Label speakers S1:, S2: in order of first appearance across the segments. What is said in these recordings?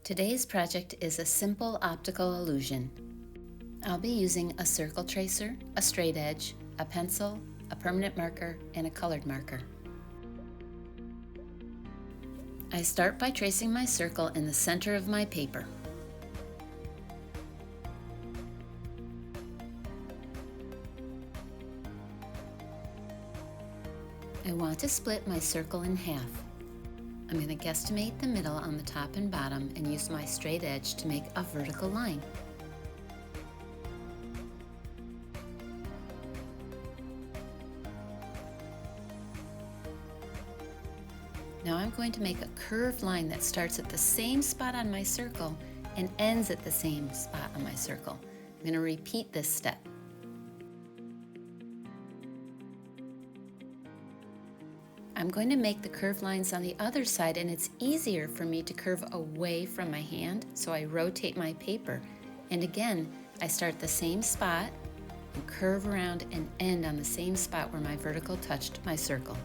S1: Today's project is a simple optical illusion. I'll be using a circle tracer, a straight edge, a pencil, a permanent marker, and a colored marker. I start by tracing my circle in the center of my paper. I want to split my circle in half. I'm going to guesstimate the middle on the top and bottom and use my straight edge to make a vertical line. Now I'm going to make a curved line that starts at the same spot on my circle and ends at the same spot on my circle. I'm going to repeat this step. I'm going to make the curved lines on the other side, and it's easier for me to curve away from my hand, so I rotate my paper. And again, I start at the same spot and curve around and end on the same spot where my vertical touched my circle.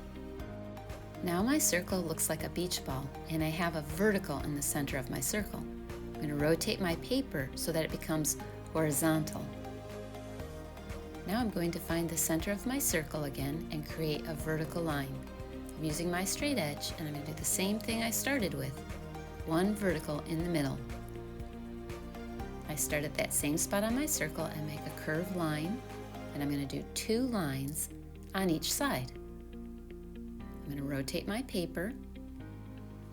S1: Now my circle looks like a beach ball, and I have a vertical in the center of my circle. I'm going to rotate my paper so that it becomes horizontal. Now I'm going to find the center of my circle again and create a vertical line. I'm using my straight edge, and I'm going to do the same thing I started with, one vertical in the middle. I start at that same spot on my circle and make a curved line, and I'm going to do 2 lines on each side. I'm going to rotate my paper,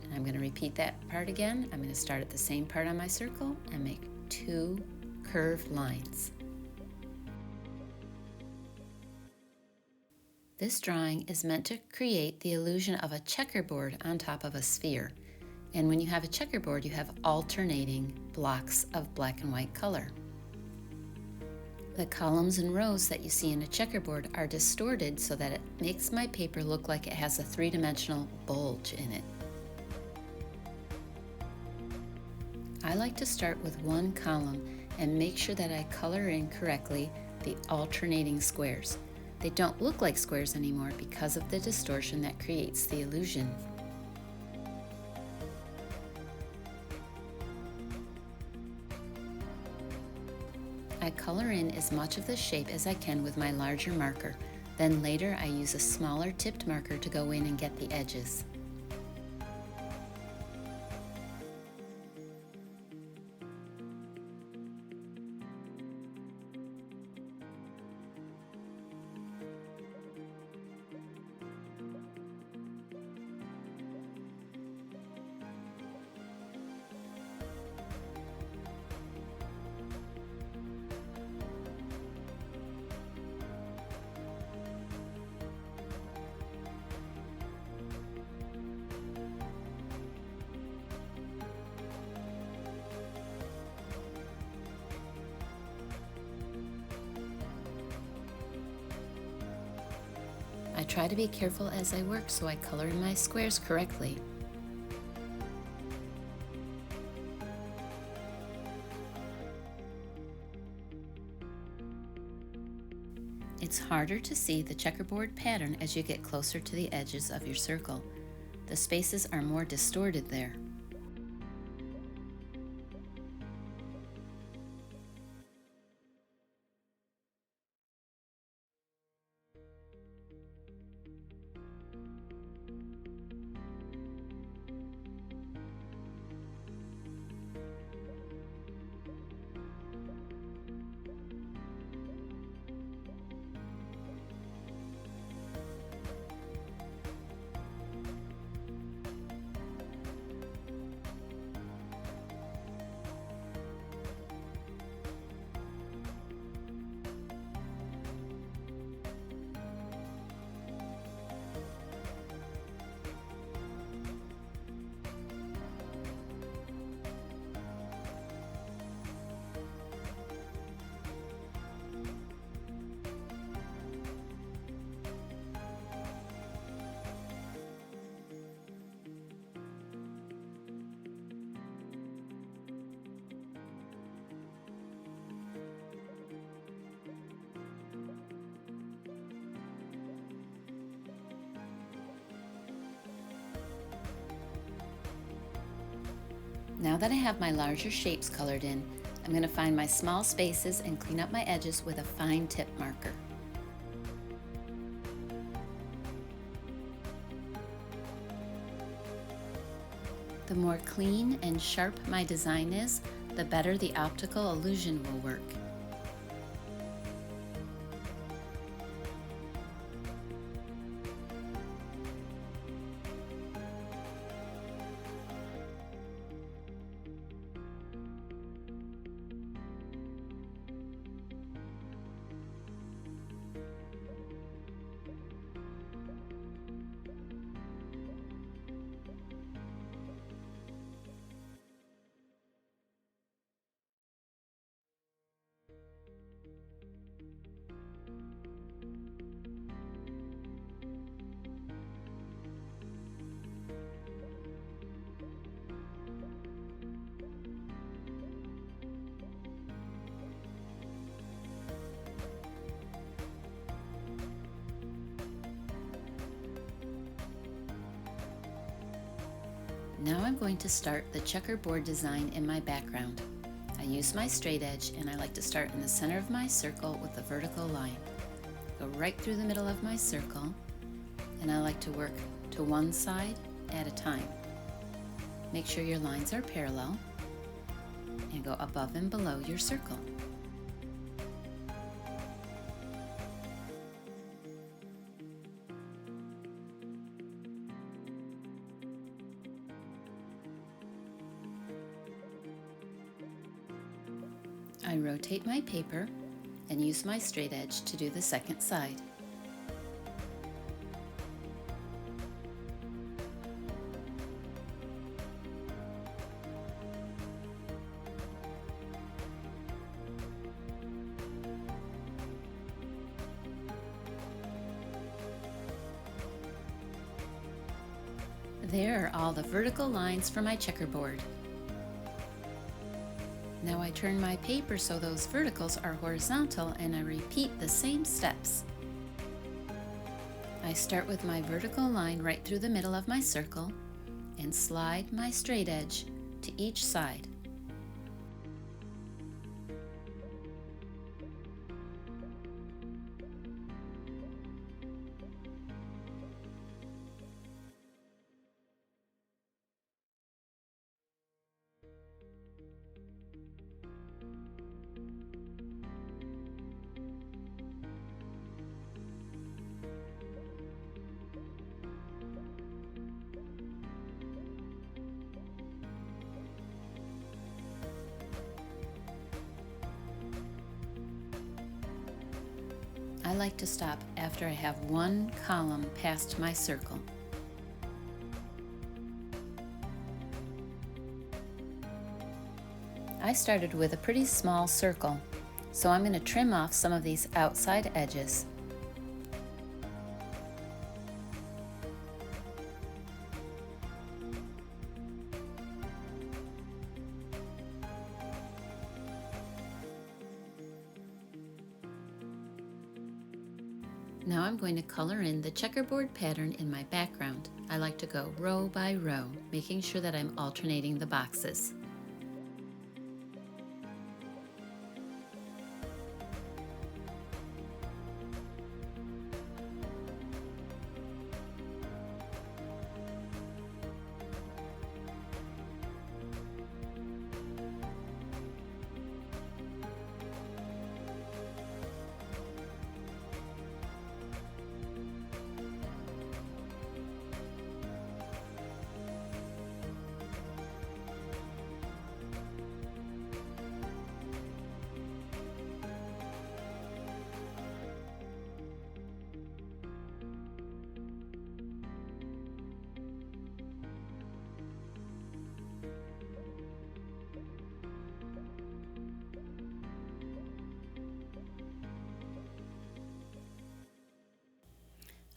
S1: and I'm going to repeat that part again. I'm going to start at the same part on my circle and make 2 curved lines. This drawing is meant to create the illusion of a checkerboard on top of a sphere. And when you have a checkerboard, you have alternating blocks of black and white color. The columns and rows that you see in a checkerboard are distorted so that it makes my paper look like it has a 3-dimensional bulge in it. I like to start with one column and make sure that I color in correctly the alternating squares. They don't look like squares anymore because of the distortion that creates the illusion. I color in as much of the shape as I can with my larger marker. Then later I use a smaller tipped marker to go in and get the edges. I try to be careful as I work so I color in my squares correctly. It's harder to see the checkerboard pattern as you get closer to the edges of your circle. The spaces are more distorted there. Now that I have my larger shapes colored in, I'm going to find my small spaces and clean up my edges with a fine tip marker. The more clean and sharp my design is, the better the optical illusion will work. Now I'm going to start the checkerboard design in my background. I use my straight edge and I like to start in the center of my circle with a vertical line. Go right through the middle of my circle, and I like to work to one side at a time. Make sure your lines are parallel and go above and below your circle. I rotate my paper and use my straight edge to do the second side. There are all the vertical lines for my checkerboard. Now I turn my paper so those verticals are horizontal and I repeat the same steps. I start with my vertical line right through the middle of my circle and slide my straight edge to each side. I like to stop after I have one column past my circle. I started with a pretty small circle, so I'm going to trim off some of these outside edges. Now I'm going to color in the checkerboard pattern in my background. I like to go row by row, making sure that I'm alternating the boxes.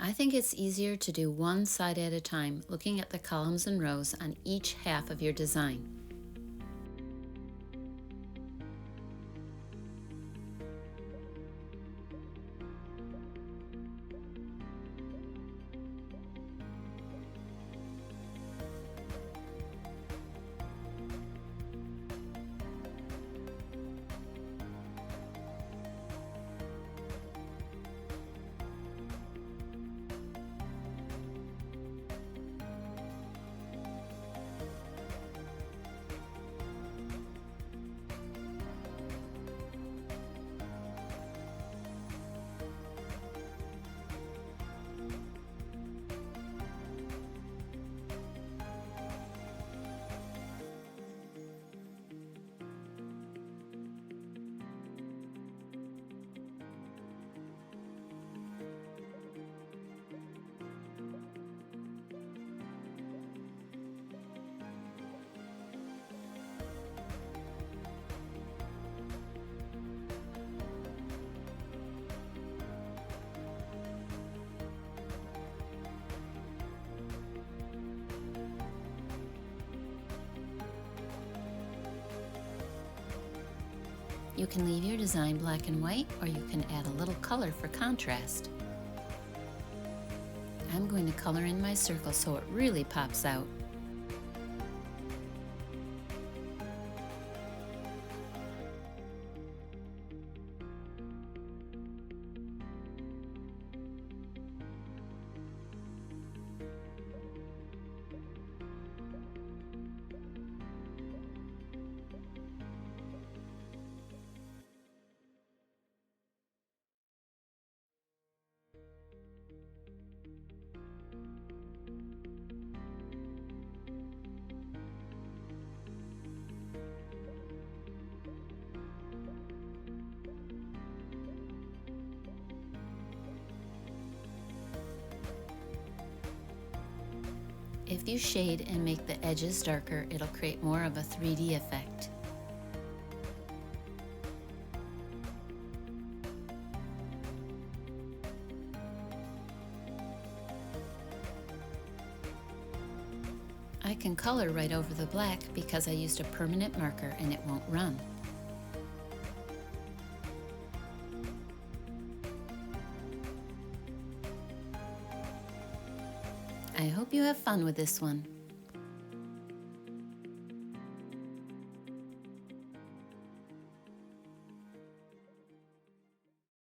S1: I think it's easier to do one side at a time, looking at the columns and rows on each half of your design. You can leave your design black and white, or you can add a little color for contrast. I'm going to color in my circle so it really pops out. If you shade and make the edges darker, it'll create more of a 3D effect. I can color right over the black because I used a permanent marker and it won't run. I hope you have fun with this one.